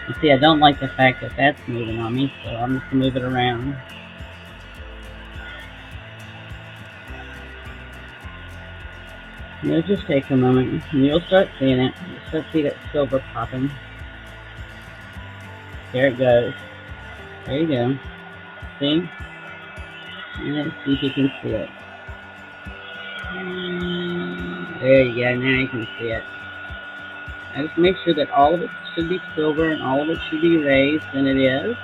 You see, I don't like the fact that that's moving on me, so I'm just going to move it around. It'll just take a moment, and you'll start seeing it. You'll start seeing that silver popping. There it goes. There you go. See? And let's see if you can see it. There you go. Now you can see it. I just make sure that all of it should be silver and all of it should be raised, and it is.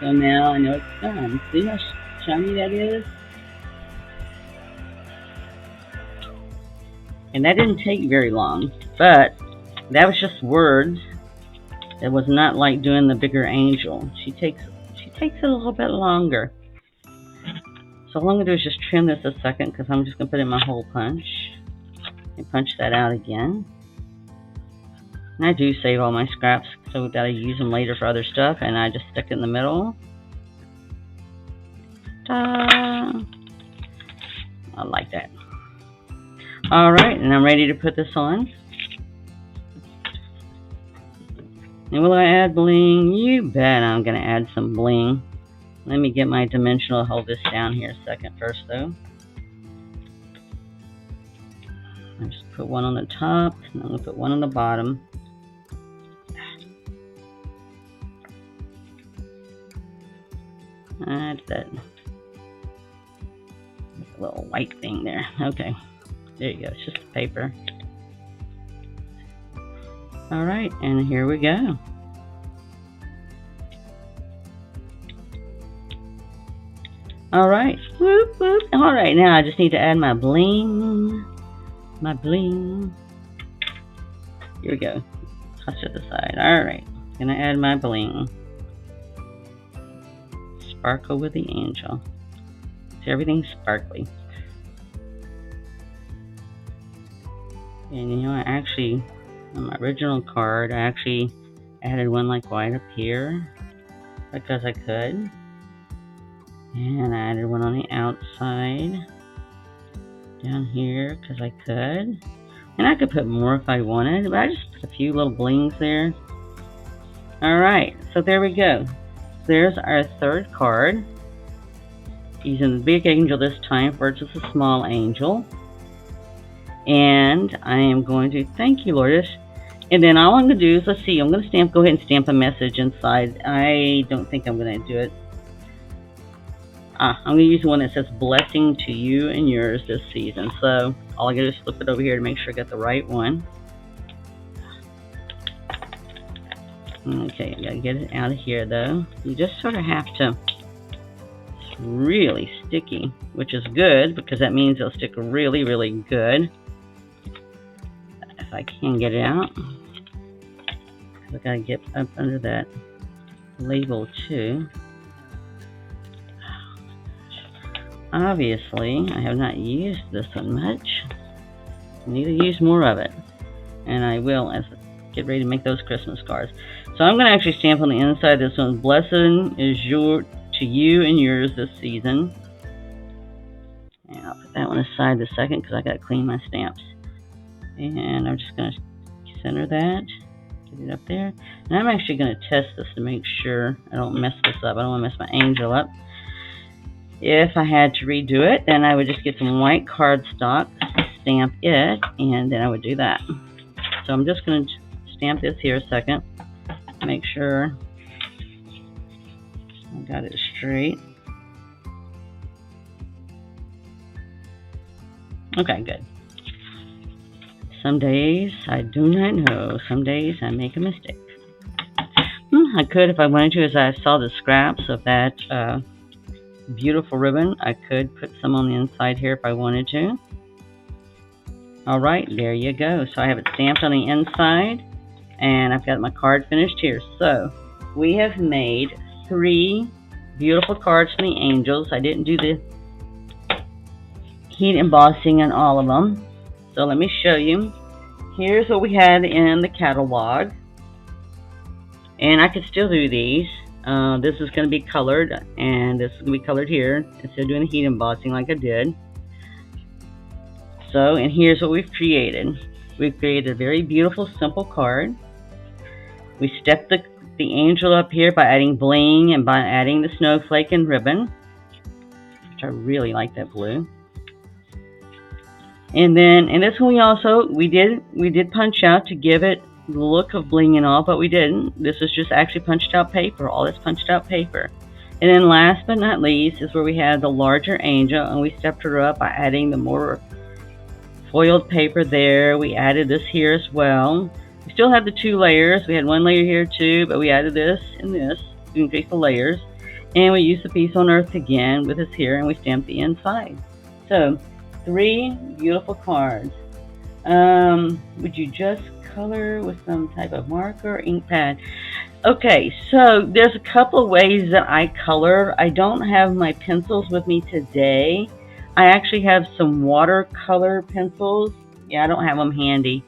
So now I know it's done. See how shiny that is? And that didn't take very long, but that was just words. It was not like doing the bigger angel. She takes it a little bit longer. So all I'm going to do is just trim this a second because I'm just going to put in my hole punch. And punch that out again. And I do save all my scraps so that I use them later for other stuff. And I just stick it in the middle. Ta! I like that. Alright, and I'm ready to put this on. And will I add bling? You bet I'm going to add some bling. Let me get my dimensional. Hold this down here a second first, though. I'll just put one on the top, and I'm going to put one on the bottom. That's that little white thing there. Okay, there you go. It's just paper. Alright, and here we go. Alright, whoop whoop. Alright, now I just need to add my bling. My bling. Here we go. Toss it aside. Alright, gonna add my bling. Sparkle with the angel. See, everything's sparkly. And you know, I actually, on my original card, I actually added one like right up here because I could. And I added one on the outside down here because I could. And I could put more if I wanted, but I just put a few little blings there. Alright, so there we go. There's our third card. Using the big angel this time versus a small angel. And I am going to thank you, Lourdes. And then all I'm going to do is, let's see, I'm going to go ahead and stamp a message inside. I don't think I'm going to do it. I'm going to use the one that says blessing to you and yours this season. So all I got to do is flip it over here to make sure I got the right one. Okay, I got to get it out of here though. You just sort of have to, it's really sticky, which is good because that means it'll stick really, really good. If I can get it out. I got to get up under that label too. Obviously, I have not used this one much. I need to use more of it. and I will as I get ready to make those Christmas cards. So I'm going to actually stamp on the inside. This one, blessing is to you and yours this season. And I'll put that one aside a second because I got to clean my stamps. And I'm just going to center that, get it up there. And I'm actually going to test this to make sure I don't mess this up. I don't want to mess my angel up. If I had to redo it, then I would just get some white cardstock, stamp it, and then I would do that. So I'm just going to stamp this here a second, make sure I got it straight. Okay, good. Some days I do not know. Some days I make a mistake. I could, if I wanted to, as I saw the scraps of that beautiful ribbon, I could put some on the inside here if I wanted to. Alright, there you go. So I have it stamped on the inside, and I've got my card finished here. So we have made 3 beautiful cards from the angels. I didn't do the heat embossing on all of them. So let me show you. Here's what we had in the catalog. And I could still do these. This is going to be colored, and this is going to be colored here instead of doing the heat embossing like I did. So, and here's what we've created. We've created a very beautiful, simple card. We stepped the angel up here by adding bling and by adding the snowflake and ribbon, which I really like that blue. And then, and this one we did punch out to give it the look of bling and all, but we didn't. This is just actually punched out paper, all this punched out paper. And then last but not least is where we had the larger angel, and we stepped her up by adding the more foiled paper there. We added this here as well. We still have the 2 layers. We had 1 layer here too, but we added this and this to increase the layers. And we used the piece on earth again with this here, and we stamped the inside. So 3 beautiful cards. Would you just color with some type of marker or ink pad? Okay, so there's a couple of ways that I color. I don't have my pencils with me today. I actually have some watercolor pencils. Yeah, I don't have them handy.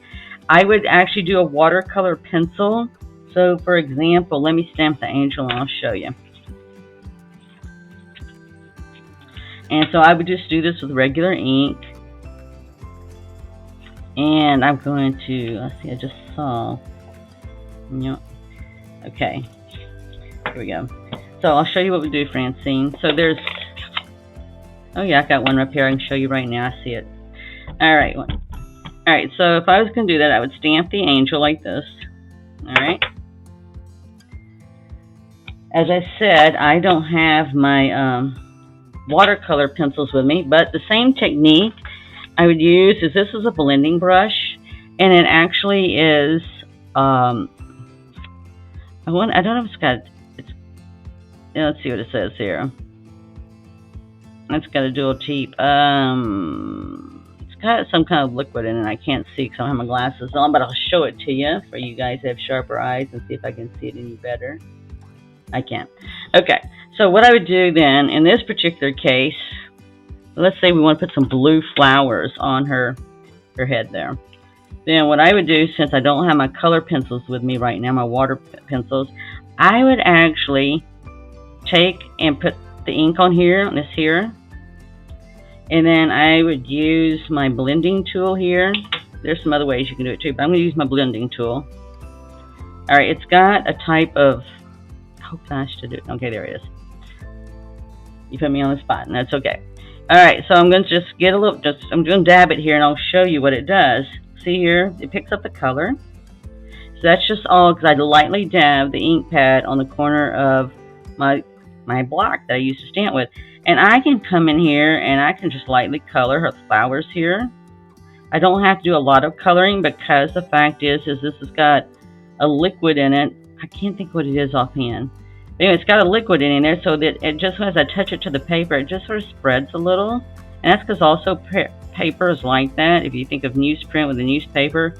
I would actually do a watercolor pencil. So for example, let me stamp the angel and I'll show you. And so I would just do this with regular ink. And I'm going to, let's see, I just saw. Yep. Okay. Here we go. So I'll show you what we do, Francine. So there's, oh yeah, I got one up here. I can show you right now. I see it. Alright. Alright, so if I was going to do that, I would stamp the angel like this. Alright. As I said, I don't have my watercolor pencils with me, but the same technique I would use is, this is a blending brush, and it actually is, I don't know if it's got, let's see what it says here. It's got a dual tip. It's got some kind of liquid in it. I can't see because I don't have my glasses on, but I'll show it to you for you guys that have sharper eyes and see if I can see it any better. I can't. Okay, so what I would do then, in this particular case, let's say we want to put some blue flowers on her head there. Then what I would do, since I don't have my color pencils with me right now, my water pencils, I would actually take and put the ink on here, on this here. And then I would use my blending tool here. There's some other ways you can do it too, but I'm going to use my blending tool. Alright, it's got a type of, oh gosh, to do it. Okay, there it is. You put me on the spot, and that's okay. Alright, so I'm going to just get a little, I'm going to dab it here and I'll show you what it does. See here, it picks up the color. So that's just all because I lightly dab the ink pad on the corner of my block that I used to stamp with. And I can come in here and I can just lightly color her flowers here. I don't have to do a lot of coloring because the fact is this has got a liquid in it. I can't think what it is offhand. Anyway, it's got a liquid in there, so that it just, as I touch it to the paper, it just sort of spreads a little. And that's because also paper is like that. If you think of newsprint with a newspaper,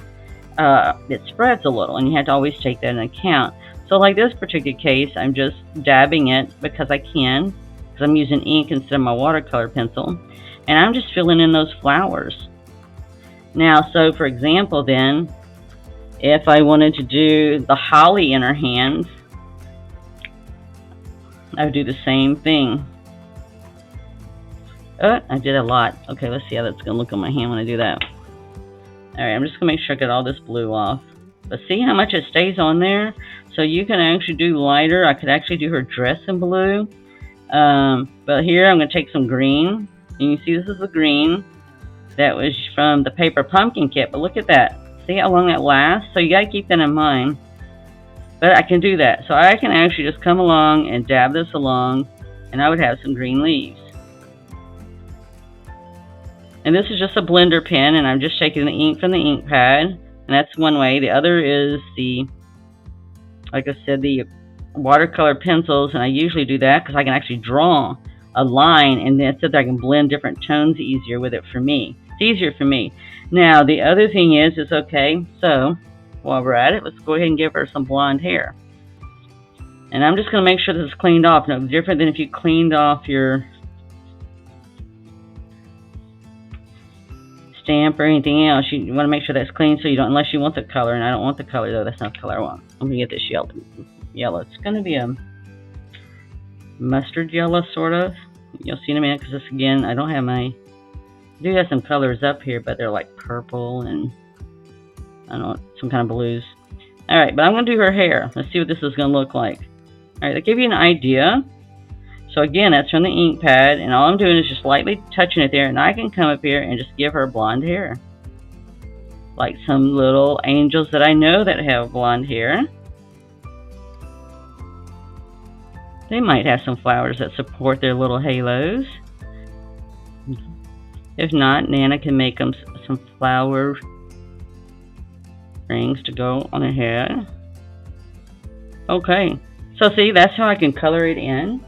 it spreads a little, and you have to always take that into account. So like this particular case, I'm just dabbing it because I can, because I'm using ink instead of my watercolor pencil. And I'm just filling in those flowers. Now, so for example then, If I wanted to do the holly in her hands, I would do the same thing. Oh, I did a lot. Okay, let's see how that's going to look on my hand when I do that. Alright, I'm just going to make sure I get all this blue off. But see how much it stays on there? So you can actually do lighter. I could actually do her dress in blue. But here I'm going to take some green. And you see this is the green. That was from the paper pumpkin kit. But look at that. See how long that lasts? So you got to keep that in mind. But I can do that. So I can actually just come along and dab this along. And I would have some green leaves. And this is just a blender pen, and I'm just shaking the ink from the ink pad, and that's one way. The other is the, like I said, the watercolor pencils, and I usually do that because I can actually draw a line, and then so that I can blend different tones easier with it for me. It's easier for me. Now, the other thing is okay, so while we're at it, let's go ahead and give her some blonde hair. And I'm just going to make sure this is cleaned off. No different than if you cleaned off your stamp or anything else. You want to make sure that's clean so you don't, unless you want the color, and I don't want the color though. That's not the color I want. I'm going to get this yellow. It's going to be a mustard yellow, sort of. You'll see in a minute, because this, again, I don't have my, I do have some colors up here, but they're like purple and I don't know, some kind of blues. Alright, but I'm going to do her hair. Let's see what this is going to look like. Alright, to give you an idea. So again, that's from the ink pad, and all I'm doing is just lightly touching it there, and I can come up here and just give her blonde hair. Like some little angels that I know that have blonde hair. They might have some flowers that support their little halos. If not, Nana can make them some flower rings to go on her head. Okay, so see, that's how I can color it in.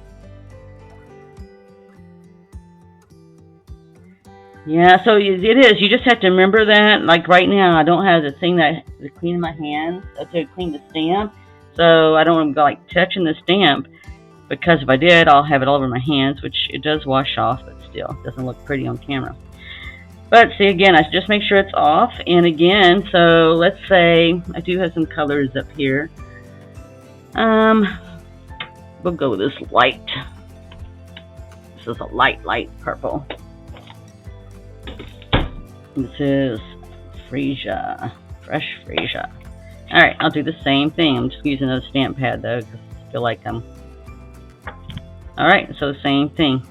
Yeah, so it is. You just have to remember that. Like right now, I don't have the thing to clean my hands, to clean the stamp. So I don't want to go like touching the stamp, because if I did, I'll have it all over my hands, which it does wash off, but still, it doesn't look pretty on camera. But see, again, I just make sure it's off. And again, so let's say I do have some colors up here. We'll go with this light. This is a light purple. This is freesia, fresh freesia. Alright, I'll do the same thing. I'm just using another stamp pad though, because I feel like I'm... Alright, so the same thing.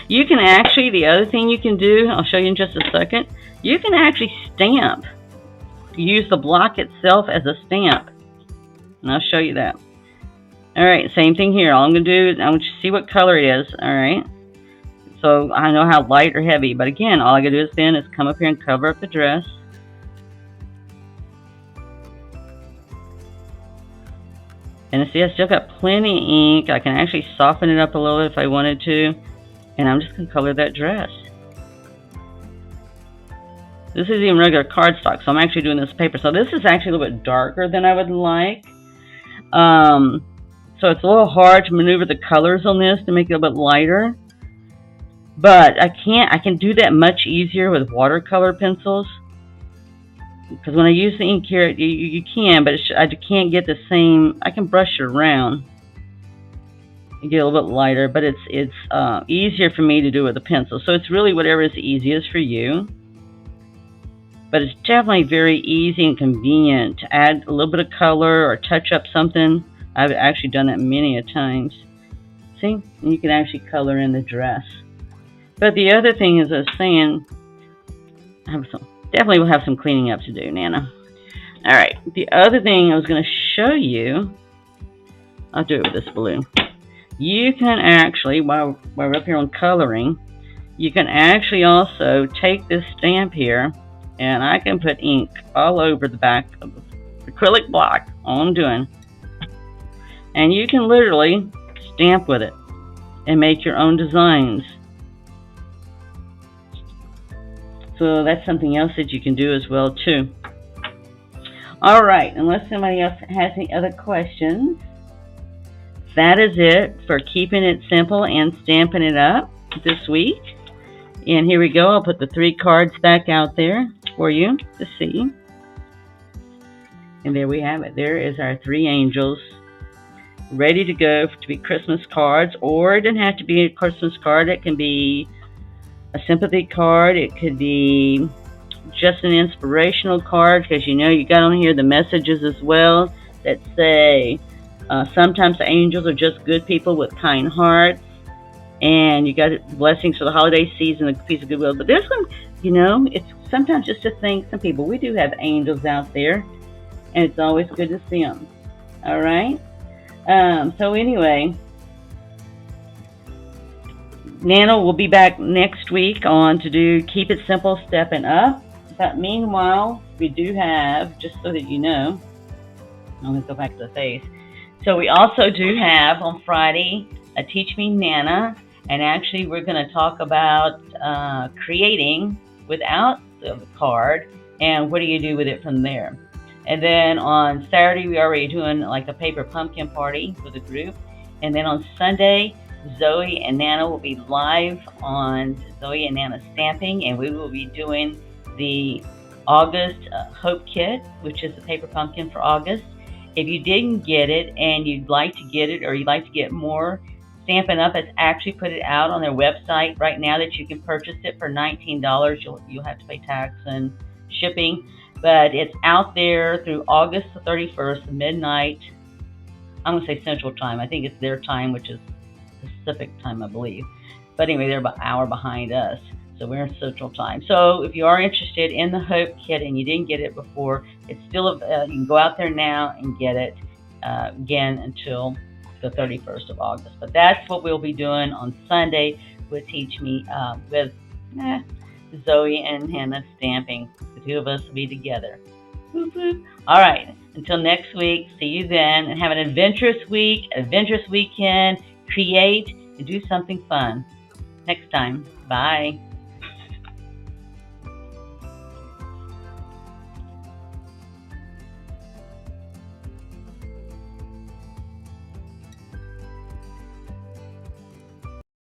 You can actually, the other thing you can do, I'll show you in just a second, you can actually stamp. Use the block itself as a stamp. And I'll show you that. Alright, same thing here. All I'm going to do is, I want you to see what color it is. Alright. So I know how light or heavy, but again, all I gotta do is then is come up here and cover up the dress. And see, I still got plenty of ink. I can actually soften it up a little bit if I wanted to. And I'm just gonna color that dress. This is even regular cardstock, so I'm actually doing this paper. So this is actually a little bit darker than I would like. So it's a little hard to maneuver the colors on this to make it a little bit lighter. But I can do that much easier with watercolor pencils. Because when I use the ink here, you can, but I can't get the same. I can brush it around and get a little bit lighter, but it's easier for me to do with a pencil. So it's really whatever is easiest for you. But it's definitely very easy and convenient to add a little bit of color or touch up something. I've actually done that many a times. See? And you can actually color in the dress. But the other thing is, I was saying, definitely will have some cleaning up to do, Nana. Alright, the other thing I was going to show you, I'll do it with this blue. You can actually, while we're up here on coloring, you can actually also take this stamp here, and I can put ink all over the back of the acrylic block, all I'm doing. And you can literally stamp with it and make your own designs. So that's something else that you can do as well too. Alright, unless somebody else has any other questions, that is it for keeping it simple and stamping it up this week. And here we go. I'll put the 3 cards back out there for you to see. And there we have it. There is our three angels ready to go to be Christmas cards, or it doesn't have to be a Christmas card. It can be a sympathy card. It could be just an inspirational card, because you got on here the messages as well that say sometimes the angels are just good people with kind hearts, and you got blessings for the holiday season, a piece of goodwill. But this one, it's sometimes just to thank some people. We do have angels out there, and it's always good to see them. All right. So anyway, Nana will be back next week on to do Keep It Simple, Stepping Up. But meanwhile, we do have, just so that you know, I'm going to go back to the face. So we also do have on Friday a Teach Me Nana, and actually we're going to talk about creating without the card, and what do you do with it from there. And then on Saturday, we're already doing like a paper pumpkin party with a group. And then on Sunday, Zoe and Nana will be live on Zoe and Nana Stamping, and we will be doing the August Hope Kit, which is the paper pumpkin for August. If you didn't get it and you'd like to get it, or you'd like to get more, Stampin' Up! Has actually put it out on their website right now that you can purchase it for $19. You'll have to pay tax and shipping. But it's out there through August the 31st, midnight. I'm going to say Central Time. I think it's their time, which is Pacific Time, I believe. But anyway, they're about an hour behind us. So we're in Central Time. So if you are interested in the Hope Kit and you didn't get it before, it's still you can go out there now and get it again until the 31st of August. But that's what we'll be doing on Sunday with Teach Me with Zoe and Hannah Stamping. The two of us will be together. Whoop, whoop. All right. Until next week. See you then, and have an adventurous week, adventurous weekend. Create and do something fun. Next time. Bye.